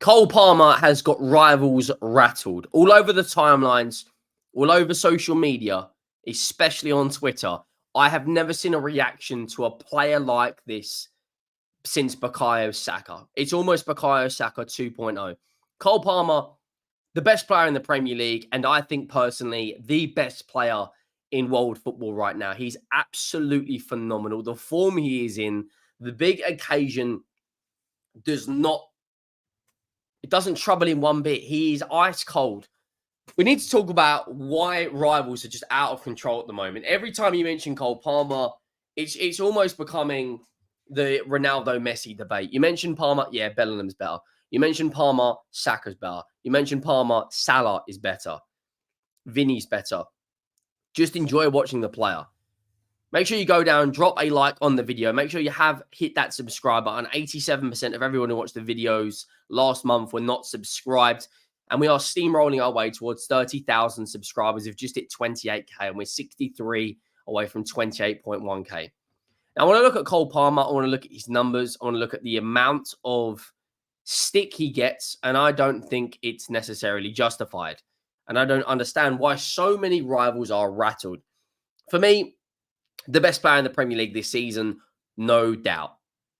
Cole Palmer has got rivals rattled all over the timelines, all over social media, especially on Twitter. I have never seen a reaction to a player like this since Bukayo Saka. It's almost Bukayo Saka 2.0. Cole Palmer, the best player in the Premier League, and I think personally the best player in world football right now. He's absolutely phenomenal. The form he is in, the big occasion it doesn't trouble him one bit. He's ice cold. We need to talk about why rivals are just out of control at the moment. Every time you mention Cole Palmer, it's almost becoming the Ronaldo Messi debate. You mention Palmer, yeah, Bellingham's better. You mention Palmer, Saka's better. You mention Palmer, Salah is better. Vinny's better. Just enjoy watching the player. Make sure you go down, drop a like on the video. Make sure you have hit that subscribe button. 87% of everyone who watched the videos last month were not subscribed. And we are steamrolling our way towards 30,000 subscribers. We've just hit 28K and we're 63 away from 28.1K. Now, I want to look at Cole Palmer. I want to look at his numbers. I want to look at the amount of stick he gets. And I don't think it's necessarily justified. And I don't understand why so many rivals are rattled. For me, the best player in the Premier League this season, no doubt.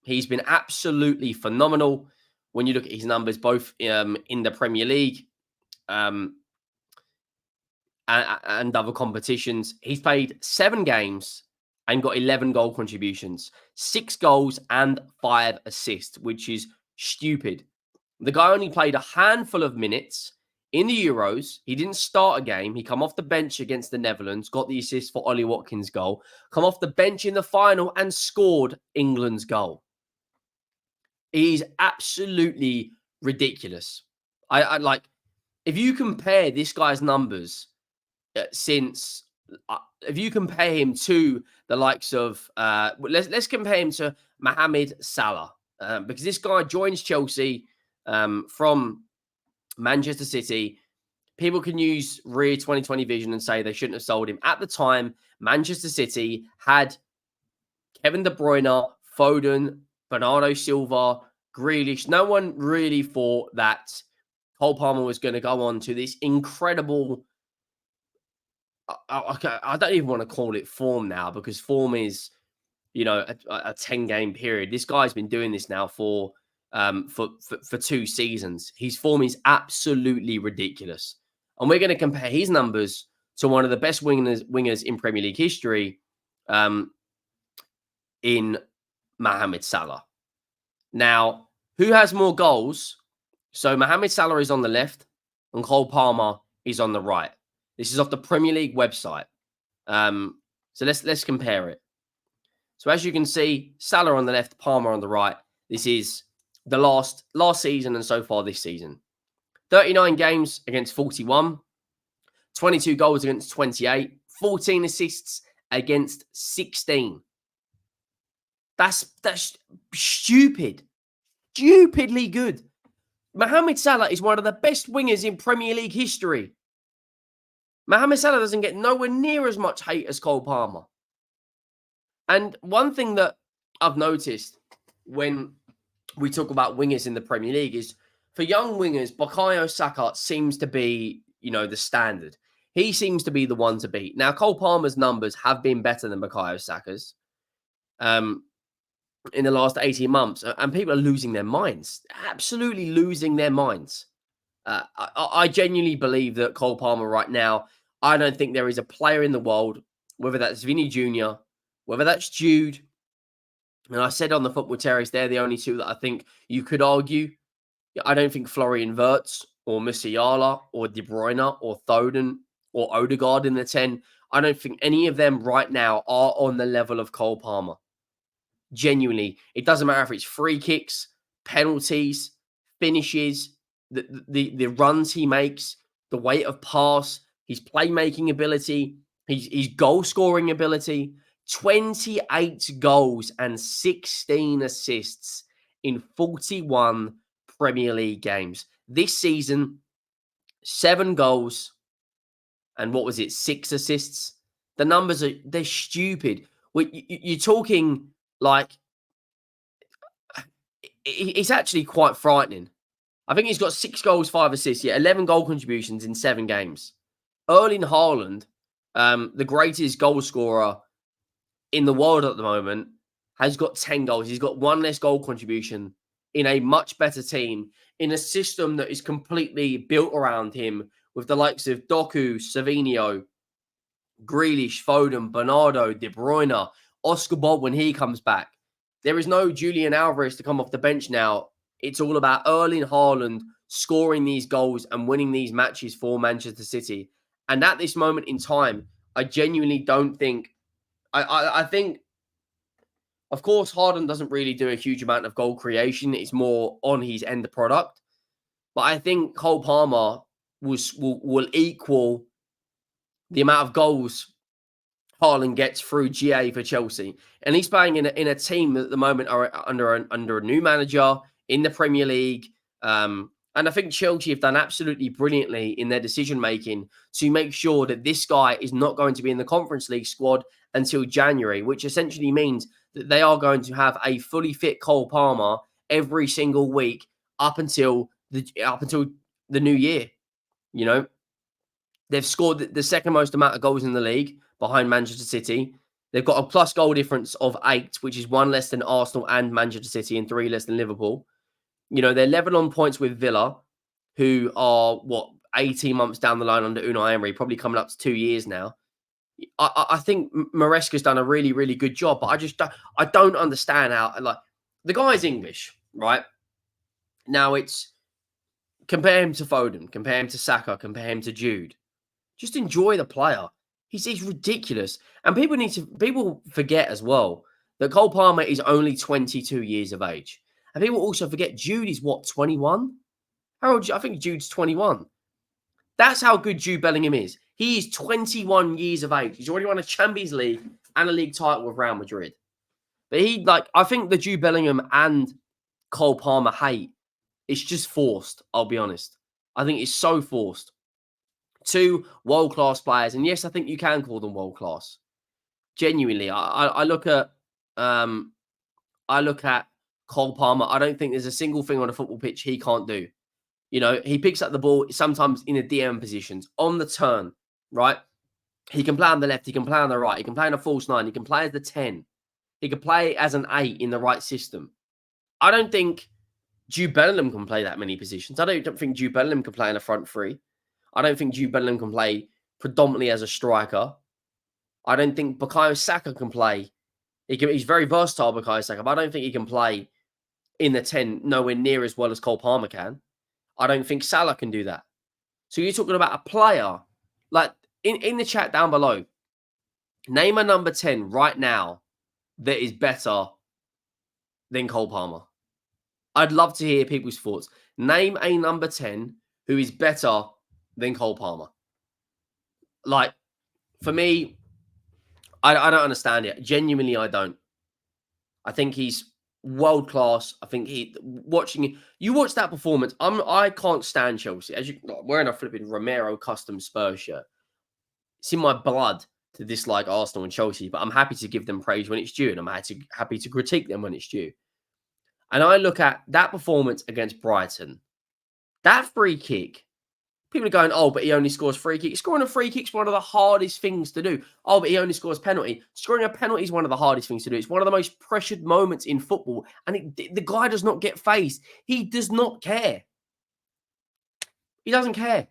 He's been absolutely phenomenal when you look at his numbers, both in the Premier League and other competitions. He's played 7 games and got 11 goal contributions, 6 goals and 5 assists, which is stupid. The guy only played a handful of minutes in the Euros. He didn't start a game. He come off the bench against the Netherlands, got the assist for Ollie Watkins' goal, come off the bench in the final and scored England's goal. He's absolutely ridiculous. I like, if you compare this guy's numbers if you compare him to the likes of, let's compare him to Mohamed Salah, because this guy joins Chelsea from Manchester City. People can use rear 2020 vision and say they shouldn't have sold him. At the time, Manchester City had Kevin De Bruyne, Foden, Bernardo Silva, Grealish. No one really thought that Cole Palmer was going to go on to this incredible, I don't even want to call it form now, because form is, a 10-game period. This guy's been doing this now for 2 seasons. His form is absolutely ridiculous. And we're going to compare his numbers to one of the best wingers in Premier League history, in Mohamed Salah. Now, who has more goals? So Mohamed Salah is on the left and Cole Palmer is on the right. This is off the Premier League website. So let's compare it. So as you can see, Salah on the left, Palmer on the right. This is the last season and so far this season. 39 games against 41, 22 goals against 28, 14 assists against 16. That's stupidly good. Mohamed Salah is one of the best wingers in Premier League history. Mohamed Salah doesn't get nowhere near as much hate as Cole Palmer. And one thing that I've noticed when we talk about wingers in the Premier League is, for young wingers, Bukayo Saka seems to be, the standard. He seems to be the one to beat. Now, Cole Palmer's numbers have been better than Bukayo Saka's in the last 18 months. And people are losing their minds, absolutely losing their minds. I genuinely believe that Cole Palmer right now, I don't think there is a player in the world, whether that's Vinny Jr., whether that's Jude, and I said on the Football Terrace, they're the only two that I think you could argue. I don't think Florian Wirtz or Musiala or De Bruyne or Foden or Odegaard in the 10, I don't think any of them right now are on the level of Cole Palmer. Genuinely, it doesn't matter if it's free kicks, penalties, finishes, the runs he makes, the weight of pass, his playmaking ability, his goal scoring ability. 28 goals and 16 assists in 41 Premier League games. This season, 7 goals and 6 assists. The numbers they're stupid. You're talking like, it's actually quite frightening. I think he's got 6 goals, 5 assists. Yeah, 11 goal contributions in 7 games. Erling Haaland, the greatest goal scorer in the world at the moment, has got 10 goals. He's got 1 less goal contribution in a much better team, in a system that is completely built around him with the likes of Doku, Savinho, Grealish, Foden, Bernardo, De Bruyne, Oscar Bob when he comes back. There is no Julian Alvarez to come off the bench now. It's all about Erling Haaland scoring these goals and winning these matches for Manchester City. And at this moment in time, I genuinely don't think. I think, of course, Harden doesn't really do a huge amount of goal creation. It's more on his end product. But I think Cole Palmer will equal the amount of goals Haaland gets through GA for Chelsea, and he's playing in a team that at the moment are under a new manager in the Premier League. And I think Chelsea have done absolutely brilliantly in their decision making to make sure that this guy is not going to be in the Conference League squad until January, which essentially means that they are going to have a fully fit Cole Palmer every single week up until the new year. You know, they've scored the second most amount of goals in the league behind Manchester City. They've got a plus goal difference of 8, which is 1 less than Arsenal and Manchester City and 3 less than Liverpool. You know, they're level on points with Villa, who are, 18 months down the line under Unai Emery, probably coming up to 2 years now. I think Maresca's done a really, really good job, but I don't understand how, like, the guy's English, right? Now it's, compare him to Foden, compare him to Saka, compare him to Jude. Just enjoy the player. He's ridiculous. And people forget as well that Cole Palmer is only 22 years of age. And people also forget Jude is 21? How old? I think Jude's 21. That's how good Jude Bellingham is. He is 21 years of age. He's already won a Champions League and a league title with Real Madrid. But I think the Jude Bellingham and Cole Palmer hate, it's just forced, I'll be honest. I think it's so forced. 2 world-class players. And yes, I think you can call them world-class. Genuinely, I look at Cole Palmer. I don't think there's a single thing on a football pitch he can't do. You know, he picks up the ball sometimes in the DM positions, on the turn, right? He can play on the left, he can play on the right, he can play in a false 9, he can play as the 10. He can play as an 8 in the right system. I don't think Jude Bellingham can play that many positions. I don't think Jude Bellingham can play in a front 3. I don't think Jude Bellingham can play predominantly as a striker. I don't think Bukayo Saka can play. He's very versatile, Bukayo Saka, but I don't think he can play in the 10 nowhere near as well as Cole Palmer can. I don't think Salah can do that. So you're talking about a player, like in the chat down below, name a number 10 right now that is better than Cole Palmer. I'd love to hear people's thoughts. Name a number 10 who is better than Cole Palmer. Like, for me, I don't understand it. Genuinely, I don't. I think he's world class. I think you watch that performance. I can't stand Chelsea. As you wearing a flipping Romero custom Spurs shirt. It's in my blood to dislike Arsenal and Chelsea, but I'm happy to give them praise when it's due, and I'm happy to critique them when it's due. And I look at that performance against Brighton. That free kick. People are going, oh, but he only scores free kicks. Scoring a free kick is one of the hardest things to do. Oh, but he only scores penalty. Scoring a penalty is one of the hardest things to do. It's one of the most pressured moments in football. And the guy does not get faced. He does not care. He doesn't care.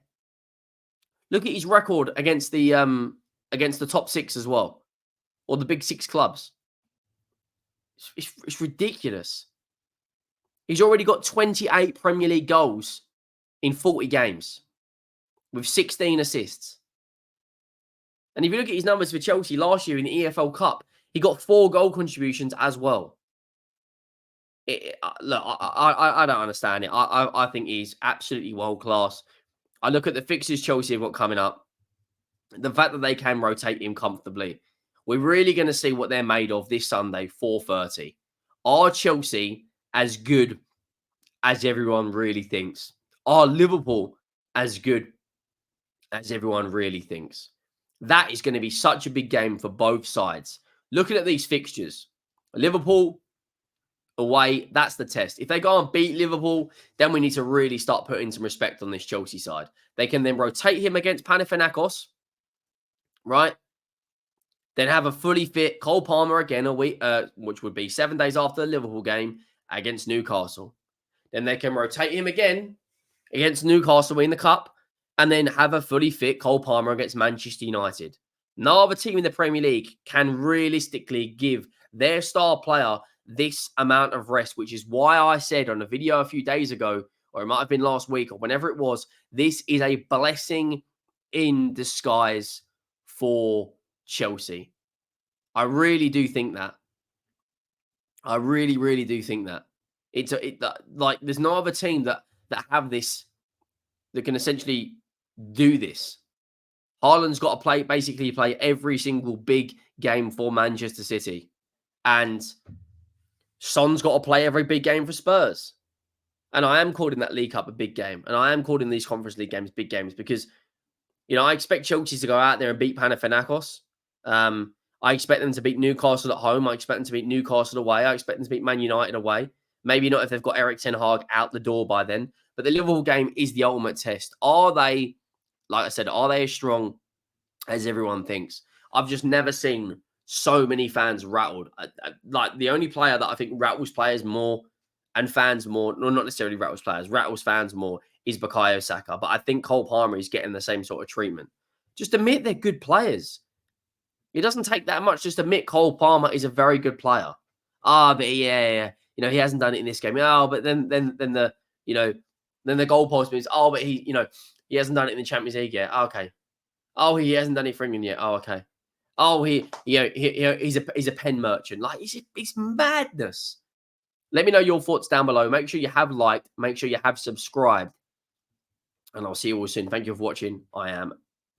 Look at his record against the top 6 as well. Or the big 6 clubs. It's ridiculous. He's already got 28 Premier League goals in 40 games. With 16 assists. And if you look at his numbers for Chelsea last year in the EFL Cup, he got 4 goal contributions as well. Look, I don't understand it. I think he's absolutely world class. I look at the fixtures Chelsea have got coming up. The fact that they can rotate him comfortably. We're really going to see what they're made of this Sunday, 4:30. Are Chelsea as good as everyone really thinks? Are Liverpool as good as everyone really thinks? That is going to be such a big game for both sides. Looking at these fixtures, Liverpool, away, that's the test. If they go and beat Liverpool, then we need to really start putting some respect on this Chelsea side. They can then rotate him against Panathinaikos, right? Then have a fully fit Cole Palmer again a week, which would be 7 days after the Liverpool game against Newcastle. Then they can rotate him again against Newcastle in the cup, and then have a fully fit Cole Palmer against Manchester United. No other team in the Premier League can realistically give their star player this amount of rest, which is why I said on a video a few days ago, or it might have been last week or whenever it was, this is a blessing in disguise for Chelsea. I really do think that. I really, really do think that. Like there's no other team that have this, that can essentially do this. Haaland's got to basically play every single big game for Manchester City. And Son's got to play every big game for Spurs. And I am calling that League Cup a big game. And I am calling these Conference League games big games because, I expect Chelsea to go out there and beat Panathinaikos. I expect them to beat Newcastle at home. I expect them to beat Newcastle away. I expect them to beat Man United away. Maybe not if they've got Erik ten Hag out the door by then. But the Liverpool game is the ultimate test. Are they, like I said, are they as strong as everyone thinks? I've just never seen so many fans rattled. Like the only player that I think rattles players more and fans more, no, not necessarily rattles players, rattles fans more, is Bukayo Saka. But I think Cole Palmer is getting the same sort of treatment. Just admit they're good players. It doesn't take that much. Just admit Cole Palmer is a very good player. But yeah. He hasn't done it in this game. Oh, but then the goalpost means, but he hasn't done it in the Champions League yet. Okay. Oh, he hasn't done it for England yet. Oh, okay. Oh, he's a pen merchant. Like it's madness. Let me know your thoughts down below. Make sure you have liked. Make sure you have subscribed. And I'll see you all soon. Thank you for watching. I am